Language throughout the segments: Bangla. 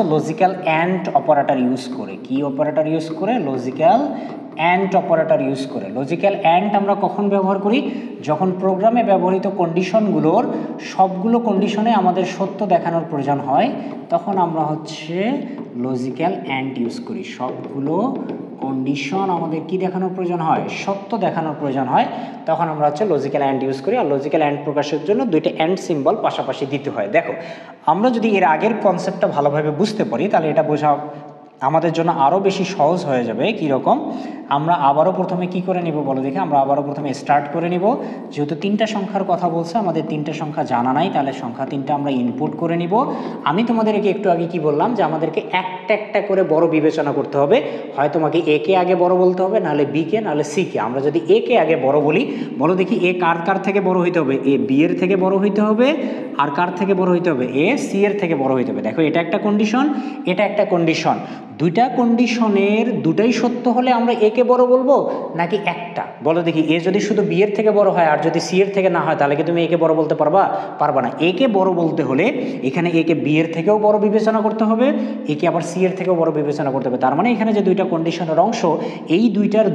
হচ্ছে লজিক্যাল অ্যান্ড অপারেটর ইউজ করে। কি অপারেটর ইউজ করে? লজিক্যাল অ্যান্ড অপারেটর ইউজ করে। লজিক্যাল অ্যান্ড আমরা কখন ব্যবহার করি? যখন প্রোগ্রামে ব্যবহৃত কন্ডিশনগুলোর সবগুলো কন্ডিশনে আমাদের সত্য দেখানোর প্রয়োজন হয়, তখন আমরা হচ্ছে লজিক্যাল অ্যান্ড ইউজ করি। সবগুলো কন্ডিশন আমাদের কি দেখানোর প্রয়োজন হয়? সত্য দেখানোর প্রয়োজন হয়, তখন আমরা হচ্ছে লজিক্যাল অ্যান্ড ইউজ করি। আর লজিক্যাল অ্যান্ড প্রকাশের জন্য দুইটা অ্যান্ড সিম্বল পাশাপাশি দিতে হয়। দেখো, আমরা যদি এর আগের কনসেপ্টটা ভালোভাবে বুঝতে পারি তাহলে এটা বোঝা আমাদের জন্য আরও বেশি সহজ হয়ে যাবে। কীরকম? আমরা আবারও প্রথমে কি করে নিব বলো দেখি। আমরা আবারও প্রথমে স্টার্ট করে নিব। যেহেতু তিনটা সংখ্যার কথা বলছে, আমাদের তিনটা সংখ্যা জানা নাই, তাহলে সংখ্যা তিনটা আমরা ইনপুট করে নিব। আমি তোমাদেরকে একটু আগে কি বললাম যে আমাদেরকে একটা একটা করে বড় বিবেচনা করতে হবে। হয় তোমাকে এ কে আগে বড় বলতে হবে, নাহলে বি কে, নাহলে সি কে। আমরা যদি এ কে আগে বড় বলি, বলো দেখি এ কার কার থেকে বড় হইতে হবে? এ বি এর থেকে বড় হইতে হবে। আর কার থেকে বড় হইতে হবে? এ সি এর থেকে বড় হইতে হবে। দেখো, এটা একটা কন্ডিশন, এটা একটা কন্ডিশন। দুইটা কন্ডিশনের দুটাই সত্য হলে আমরা এ কে বড় বলবো নাকি একটা? বলো দেখি, এ যদি শুধু বি এর থেকে বড় হয় আর যদি সি এর থেকে না হয়, তাহলে কি তুমি এ কে বড় বলতে পারবা? পারবা না। এ কে বড় বলতে হলে এখানে এ কে বি এর থেকেও বড় বিবেচনা করতে হবে, এ কে আবার সি এর থেকেও বড় বিবেচনা করতে হবে। তার মানে এখানে যে দুইটা কন্ডিশনের অংশ, এই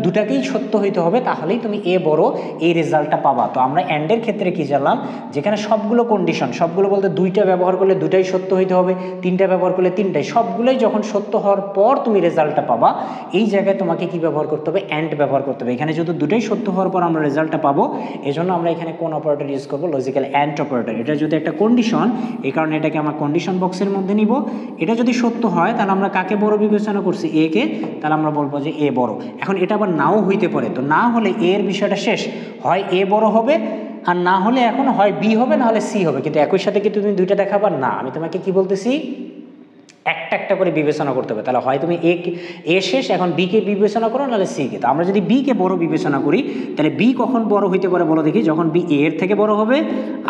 দুটাকেই সত্য হইতে হবে, তাহলেই তুমি এ বড় এই রেজাল্টটা পাবা। তো আমরা অ্যান্ডের ক্ষেত্রে কি জানলাম? যেখানে সবগুলো কন্ডিশন, সবগুলো বলতে দুইটা ব্যবহার করলে দুটাই সত্য হইতে হবে, তিনটা ব্যবহার করলে তিনটাই, সবগুলোই যখন সত্য হওয়ার পর তুমি রেজাল্টটা পাবা, এই জায়গায় তোমাকে কি ব্যবহার করতে হবে? অ্যান্ড ব্যবহার করতে হবে। এখানে যেহেতু দুটোই সত্য হওয়ার পর আমরা রেজাল্টটা পাবো, এজন্য আমরা এখানে কোন অপারেটর ইউজ করবো? Logical and operator. এটা যদি একটা কন্ডিশন, এই কারণে এটাকে আমরা কন্ডিশন বক্সের মধ্যে নিব। এটা যদি সত্য হয় তাহলে আমরা কাকে বড় বিবেচনা করছি? এ কে, তাহলে আমরা বলবো যে এ বড়। এখন এটা আবার নাও হইতে পারে, তো না হলে এর বিষয়টা শেষ, হয় এ বড় হবে আর না হলে এখন হয় বি হবে না হলে সি হবে। কিন্তু একই সাথে কি তুমি দুইটা দেখাবার না? আমি তোমাকে কি বলতেছি? একটা একটা করে বিবেচনা করতে হবে। তাহলে হয় তুমি এ শেষ, এখন বি কে বিবেচনা করো, নাহলে সি কে। তো আমরা যদি বি কে বড় বিবেচনা করি, তাহলে বি কখন বড় হইতে পারে বলো দেখি? যখন বি এ এর থেকে বড় হবে,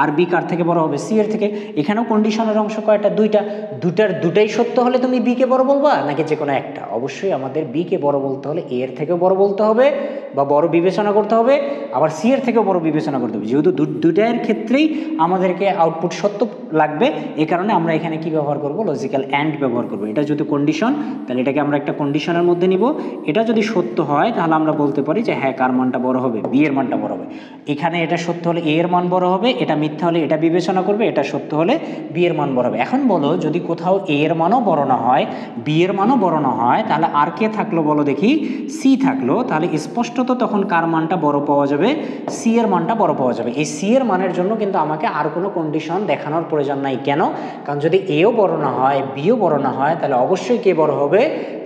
আর বি কার থেকে বড় হবে? সি এর থেকে। এখানেও কন্ডিশনের অংশ কয়টা? দুটাই সত্য হলে তুমি বি কে বড় বলবা নাকি যে কোনো একটা? অবশ্যই আমাদের বি কে বড় বলতে হলে এ এর থেকেও বড় বলতে হবে বা বড় বিবেচনা করতে হবে, আবার সি এর থেকেও বড় বিবেচনা করতে হবে। যেহেতু দুটার ক্ষেত্রেই আমাদেরকে আউটপুট সত্য লাগবে, এই কারণে আমরা এখানে কি ব্যবহার করব? লজিক্যাল অ্যান্ড ব্যবহার করব। এটা যদি কন্ডিশন, তাহলে এটাকে আমরা একটা কন্ডিশনের মধ্যে নিব। এটা যদি সত্য হয় তাহলে আমরা বলতে পারি যে হ্যাঁ, কার মানটা বড় হবে? বি এর মানটা বড় হবে। এখানে এটা সত্য হলে এ এর মান বড় হবে, এটা মিথ্যা হলে এটা বিবেচনা করবে, এটা সত্য হলে বি এর মান বড় হবে। এখন বলো, যদি কোথাও এ এর মানও বড় না হয়, বি এর মানও বড় না হয়, তাহলে আর কে থাকলো বলো দেখি? সি থাকলো। তাহলে স্পষ্টত তখন কার মানটা বড় পাওয়া যাবে? সি এর মানটা বড় পাওয়া যাবে। এই সি এর মানের জন্য কিন্তু আমাকে আর কোনো কন্ডিশন দেখানোর প্রয়োজন নাই। কেন? কারণ যদি এও বড় না হয়, বিও বড় না হয়, তাহলে অবশ্যই কে বড় হবে?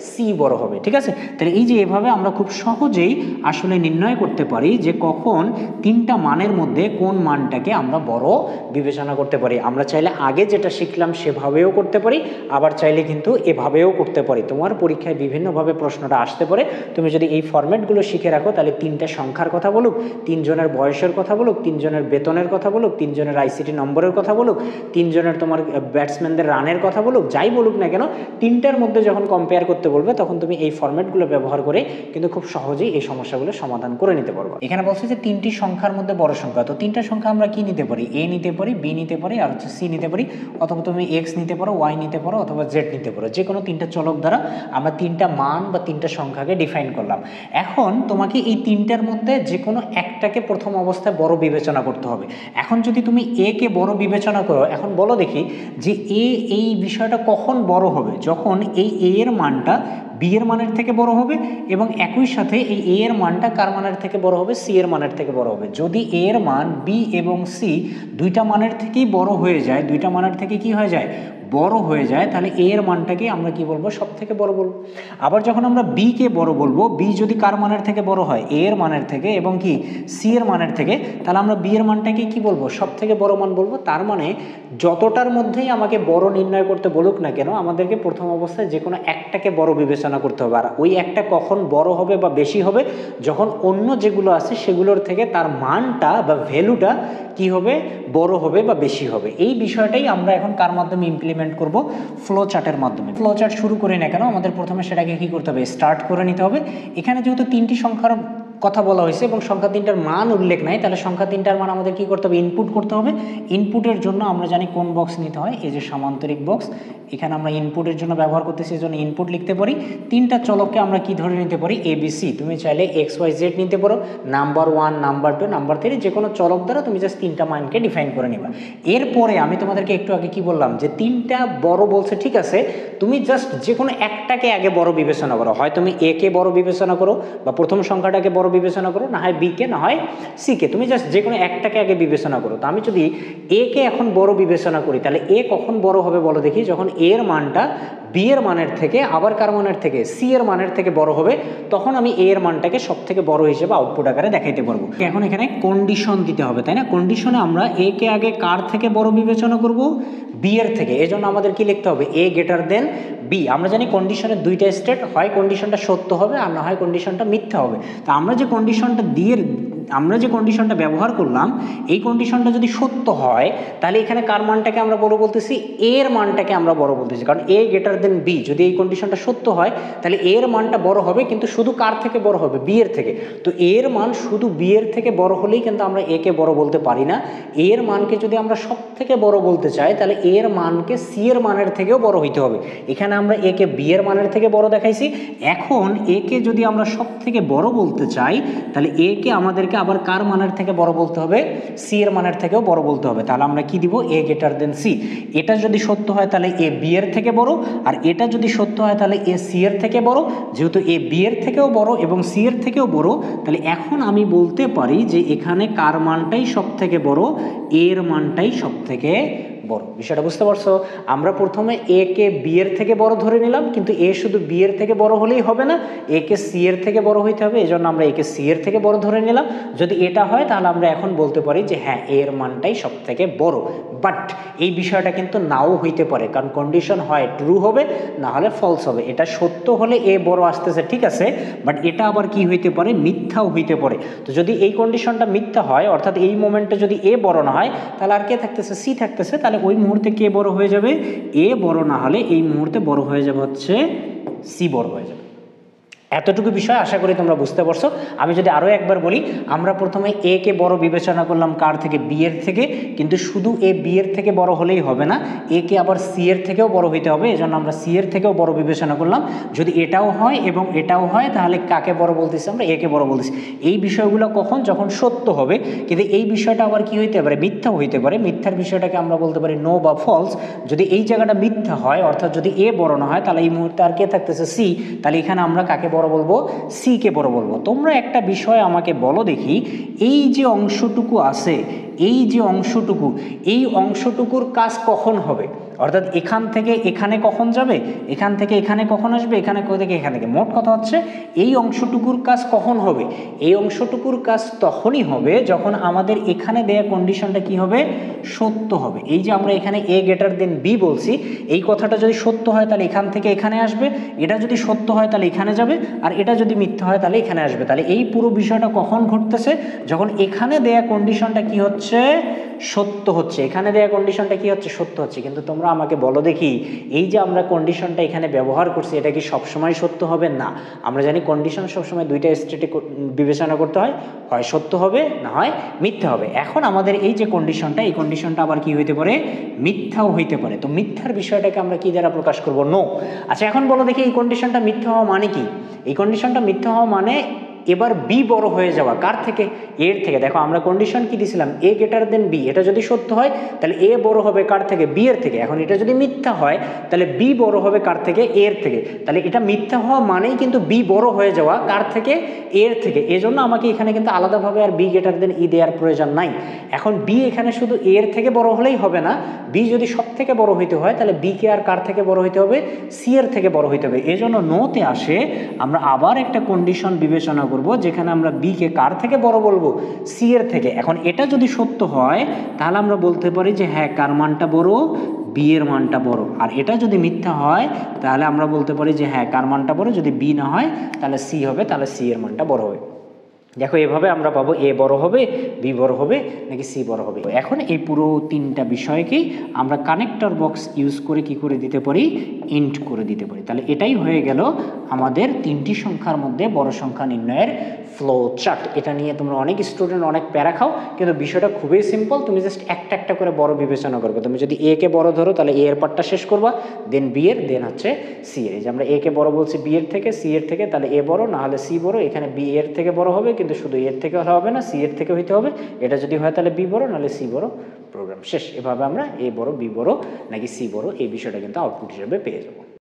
সি বড় হবে। ঠিক আছে? তাহলে এই যে এভাবে আমরা খুব সহজেই আসলে নির্ণয় করতে পারি যে কখন তিনটা মানের মধ্যে কোন মানটাকে আমরা বড় বিবেচনা করতে পারি। আমরা চাইলে আগে যেটা শিখলাম সেভাবেও করতে পারি, আবার চাইলে কিন্তু এভাবেও করতে পারি। তোমার পরীক্ষায় বিভিন্নভাবে প্রশ্নটা আসতে পারে। তুমি যদি এই ফরম্যাটগুলো শিখে রাখো, তাহলে তিনটা সংখ্যার কথা বলুক, তিনজনের বয়সের কথা বলুক, তিনজনের বেতনের কথা বলুক, তিনজনের আইসিটি নম্বরের কথা বলুক, তিনজনের তোমার ব্যাটসম্যানদের রানের কথা বলুক, যাই বলুক না কেন, তিনটার মধ্যে যখন কম্পেয়ার করতে বলবে তখন তুমি এই ফরম্যাটগুলো ব্যবহার করে কিন্তু খুব সহজেই এই সমস্যাগুলো সমাধান করে নিতে পারবো। এখানে বলছে যে তিনটি সংখ্যার মধ্যে বড় সংখ্যা, তো তিনটা সংখ্যা আমরা কি নিতে পারি? এ নিতে পারি, বি নিতে পারি, আর হচ্ছে সি নিতে পারি, অথবা তুমি এক্স নিতে পারো, ওয়াই নিতে পারো, অথবা জেড নিতে পারো। যে কোনো তিনটা চলক দ্বারা আমরা তিনটা মান বা তিনটা সংখ্যাকে ডিফাইন করলাম। এখন তোমাকে এই তিনটার মধ্যে যে কোনো একটাকে প্রথম অবস্থায় বড় বিবেচনা করতে হবে। এখন যদি তুমি এ কে বড় বিবেচনা করো, এখন বলো দেখি যে এই বিষয়টা কখন বড় হবে? যখন এই এ এর মানটা বি এর মানের থেকে বড় হবে, এবং একই সাথে এই এ এর মানটা কার মানের থেকে বড় হবে? সি এর মানের থেকে বড় হবে। যদি এ এর মান বি এবং সি দুইটা মানের থেকেই বড় হয়ে যায়, দুইটা মানের থেকে কি হয়ে যায়? বড় হয়ে যায়, তাহলে এ এর মানটাকে আমরা কি বলবো? সব থেকে বড় বলবো। আবার যখন আমরা বি কে বড় বলবো, বি যদি কার মানের থেকে বড় হয়? এ এর মানের থেকে এবং কি সি এর মানের থেকে, তাহলে আমরা বি এর মানটাকে কি বলবো? সব থেকে বড় মান বলবো। তার মানে যতটার মধ্যেই আমাকে বড় নির্ণয় করতে বলুক না কেন, আমাদেরকে প্রথম অবস্থায় যে কোনো একটাকে বড় বিবেচনা করতে হবে। আর ওই একটা কখন বড় হবে বা বেশি হবে? যখন অন্য যেগুলো আছে সেগুলোর থেকে তার মানটা বা ভ্যালুটা কি হবে? বড় হবে বা বেশি হবে। এই বিষয়টাই আমরা এখন কার মাধ্যমে ইমপ্লিমেন্ট করব? ফ্লো চার্টের মাধ্যমে। ফ্লো চার্ট শুরু করে না কেন, আমাদের প্রথমে সেটাকে কি করতে হবে? স্টার্ট করে নিতে হবে। এখানে যেহেতু তিনটি সংখ্যার কথা বলা হয়েছে এবং সংখ্যা তিনটার মান উল্লেখ নাই, তাহলে সংখ্যা তিনটার মান আমাদের কি করতে হবে? ইনপুট করতে হবে। ইনপুটের জন্য আমরা জানি কোন বক্স নিতে হয়, এই যে সামান্তরিক বক্স, এখানে আমরা ইনপুটের জন্য ব্যবহার করতেছি, এই জন্য ইনপুট লিখতে পারি। তিনটা চলককে আমরা কি ধরে নিতে পারি, ABC। তুমি চাইলে XYZ নিতে পারো, নাম্বার 1, নাম্বার 2, নাম্বার 3, যে কোনো চলক দ্বারা তুমি জাস্ট তিনটা মানকে ডিফাইন করে নিবা। এরপরে আমি তোমাদেরকে একটু আগে কি বললাম, যে তিনটা বড় বলছে, ঠিক আছে, তুমি জাস্ট যে কোনো একটাকে আগে বড় বিবেচনা করো। হয় তুমি A কে বড় বিবেচনা করো, বা প্রথম সংখ্যাটাকে বড় বিবেচনা করো, না হয় B কে, না হয় C কে, তুমি জাস্ট যে কোনো একটাকে আগে বিবেচনা করো। তো আমি যদি A কে এখন বড় বিবেচনা করি, তাহলে A কখন বড় হবে বলো দেখি, যখন A এর মানটা B এর মানের থেকে, আবার কার মানের থেকে, C এর মানের থেকে বড় হবে, তখন আমি A এর মানটাকে সব থেকে বড় হিসেবে আউটপুট আকারে দেখাইতে পারবো। এখন এখানে কন্ডিশন দিতে হবে, তাই না? কন্ডিশনে আমরা A কে আগে কার থেকে বড় বিবেচনা করব, B এর থেকে। এজন্য আমাদের কি লিখতে হবে, A গ্রেটার দেন B। আমরা জানি কন্ডিশনের দুইটা স্টেট, হয় কন্ডিশনটা সত্য হবে আর না হয় কন্ডিশনটা মিথ্যা হবে। তা আমরা যে কন্ডিশনটা ব্যবহার করলাম, এই কন্ডিশনটা যদি সত্য হয়, তাহলে এখানে কার মানটাকে আমরা বড় বলতেছি, A এর মানটাকে আমরা বড় বলতেছি, কারণ A গ্রেটার দেন B। যদি এই কন্ডিশনটা সত্য হয়, তাহলে A এর মানটা বড় হবে, কিন্তু শুধু কার থেকে বড় হবে, B এর থেকে। তো A এর মান শুধু B এর থেকে বড় হলেই কিন্তু আমরা A কে বড় বলতে পারি না। A এর মানকে যদি আমরা সব থেকে বড় বলতে চাই, তাহলে A এর মানকে C এর মানের থেকেও বড় হইতে হবে। এখানে আমরা A কে B এর মানের থেকে বড় দেখাইছি। এখন A কে যদি আমরা সব থেকে বড় বলতে চাই, তাহলে A কে আমাদেরকে আবার কার মানের থেকে বড় বলতে হবে, C এর মানের থেকেও বড় বলতে হবে। তাহলে আমরা কি দিব, A গ্রেটার দেন C। এটা যদি সত্য হয়, তাহলে A B এর থেকে বড়, আর এটা যদি সত্য হয়, তাহলে A C এর থেকে বড়। যেহেতু A B এর থেকেও বড় এবং C এর থেকেও বড়, তাহলে এখন আমি বলতে পারি যে এখানে কার মানটাই সব থেকে বড়, A এর মানটাই সব থেকে বড়। বিষয়টা বুঝতে পারছো? আমরা প্রথমে A কে B এর থেকে বড় ধরে নিলাম, কিন্তু A শুধু B এর থেকে বড় হলেই হবে না, A কে C এর থেকে বড় হইতে হবে। এজন্য আমরা A কে C এর থেকে বড় ধরে নিলাম। যদি এটা হয়, তাহলে আমরা এখন বলতে পারি যে হ্যাঁ, A এর মানটাই সব থেকে বড়। বাট এই বিষয়টা কিন্তু নাও হইতে পারে, কারণ কন্ডিশন হয় ট্রু হবে, না হলে ফলস হবে। এটা সত্য হলে A বড় আসতেছে, ঠিক আছে, বাট এটা আবার কি হইতে পারে, মিথ্যাও হইতে পারে। তো যদি এই কন্ডিশনটা মিথ্যা হয়, অর্থাৎ এই মোমেন্টে যদি A বড় না হয়, তাহলে আর কে থাকতেছে, C থাকতেছে। তাহলে ওই মুহূর্তে কে বড় হয়ে যাবে, A বড় না হলে এই মুহূর্তে বড় হয়ে যাবে হচ্ছে C বড় হয়ে যাবে। এতটুকু বিষয় আশা করি তোমরা বুঝতে পারছো। আমি যদি আরও একবার বলি, আমরা প্রথমে A কে বড় বিবেচনা করলাম কার থেকে, B এর থেকে, কিন্তু শুধু A B এর থেকে বড় হলেই হবে না, A কে আবার C এর থেকেও বড় হইতে হবে। এজন্য আমরা C এর থেকেও বড় বিবেচনা করলাম। যদি এটাও হয় এবং এটাও হয়, তাহলে কাকে বড় বলতেছি আমরা, A কে বড় বলতেছি। এই বিষয়গুলো কখন, যখন সত্য হবে। কিন্তু এই বিষয়টা আবার কি হইতে পারে, মিথ্যাও হইতে পারে। মিথ্যার বিষয়টাকে আমরা বলতে পারি নো বা ফলস। যদি এই জায়গাটা মিথ্যা হয়, অর্থাৎ যদি A বড় না হয়, তাহলে এই মুহূর্তে আর কে থাকতেছে, C। তাহলে এখানে আমরা কাকে বড় বলবো, C কে বড় বলবো। তোমরা একটা বিষয় আমাকে বলো দেখি, এই যে অংশটুকু আছে, এই অংশটুকুর কাজ কখন হবে, অর্থাৎ এখান থেকে এখানে কখন যাবে, এখান থেকে এখানে কখন আসবে, এখানে থেকে এখান থেকে। মোট কথা হচ্ছে এই অংশটুকুর কাজ কখন হবে, এই অংশটুকুর কাজ তখনই হবে যখন আমাদের এখানে দেয়া কন্ডিশনটা কি হবে, সত্য হবে। এই যে আমরা এখানে A গ্রেটার দেন B বলছি, এই কথাটা যদি সত্য হয়, তাহলে এখান থেকে এখানে আসবে। এটা যদি সত্য হয়, তাহলে এখানে যাবে। আর এটা যদি মিথ্যা হয়, তাহলে এখানে আসবে। তাহলে এই পুরো বিষয়টা কখন ঘটতেছে, যখন এখানে দেয়া কন্ডিশনটা কি হচ্ছে, সত্য হচ্ছে। এখানে দেয়া কন্ডিশনটা কি হচ্ছে, সত্য হচ্ছে। কিন্তু তোমরা আমাকে বলো দেখি, এই যে আমরা কন্ডিশনটা এখানে ব্যবহার করছি, এটা কি সবসময় সত্য হবে? না। আমরা জানি কন্ডিশন সবসময় দুইটা স্টেটে বিবেচনা করতে হয়, হয় সত্য হবে, না হয় মিথ্যা হবে। এখন আমাদের এই যে কন্ডিশনটা, এই কন্ডিশনটা আবার কি হইতে পারে, মিথ্যাও হইতে পারে। তো মিথ্যার বিষয়টাকে আমরা কি দ্বারা প্রকাশ করব, নো। আচ্ছা, এখন বলো দেখি এই কন্ডিশনটা মিথ্যা হওয়া মানে কি? এই কন্ডিশনটা মিথ্যা হওয়া মানে এবার B বড় হয়ে যাওয়া, কার থেকে, A এর থেকে। দেখো আমরা কন্ডিশন কি দিয়েছিলাম, A গ্রেটার দেন B। এটা যদি সত্য হয়, তাহলে A বড় হবে কার থেকে, B এর থেকে। এখন এটা যদি মিথ্যা হয়, তাহলে B বড় হবে কার থেকে, A এর থেকে। তাহলে এটা মিথ্যা হওয়া মানেই কিন্তু B বড় হয়ে যাওয়া, কার থেকে, A এর থেকে। এজন্য আমাকে এখানে কিন্তু আলাদাভাবে আর B গ্রেটার দেন E দেওয়ার প্রয়োজন নাই। এখন B এখানে শুধু A এর থেকে বড় হলেই হবে না, B যদি সব থেকে বড় হইতে হয়, তাহলে B কে আর কার থেকে বড় হইতে হবে, C এর থেকে বড় হইতে হবে। এজন্য নোতে আসে আমরা আবার একটা কন্ডিশন বিবেচনা করব, যেখানে আমরা B কে কার থেকে বড় বলবো, C এর থেকে। এখন এটা যদি সত্য হয়, তাহলে আমরা বলতে পারি যে হ্যাঁ, কার মানটা বড়, B এর মানটা বড়। আর এটা যদি মিথ্যা হয়, তাহলে আমরা বলতে পারি যে হ্যাঁ, কার মানটা বড়, যদি B না হয় তাহলে C হবে, তাহলে C এর মানটা বড় হবে। দেখো এভাবে আমরা পাবো A বড় হবে, B বড় হবে, নাকি C বড় হবে। এখন এই পুরো তিনটা বিষয়কেই আমরা কানেক্টর বক্স ইউজ করে কি করে দিতে পারি, ইন্ট করে দিতে পারি। তাহলে এটাই হয়ে গেল আমাদের তিনটি সংখ্যার মধ্যে বড় সংখ্যা নির্ণয়ের ফ্লো চার্ট, এটা নিয়ে তোমরা অনেক স্টুডেন্ট অনেক প্যারা খাও, কিন্তু বিষয়টা খুবই সিম্পল। তুমি জাস্ট একটা একটা করে বড় বিবেচনা করবে। তুমি যদি এ কে বড় ধরো তাহলে এ এর পার্টটা শেষ করবা, দেন বি এর, দেন হচ্ছে সি এর। এই যে আমরা এ কে বড় বলছি বি এর থেকে, সি এর থেকে, তাহলে এ বড় না হলে সি বড়। এখানে বি এর থেকে বড় হবে, কিন্তু শুধু এর থেকে হবে না, সি এর থেকে হইতে হবে। এটা যদি হয় তাহলে বি বড়, নাহলে সি বড়, প্রোগ্রাম শেষ। এভাবে আমরা এ বড়, বি বড় নাকি সি বড় এই বিষয়টা কিন্তু আউটপুট হিসেবে পেয়ে যাবো।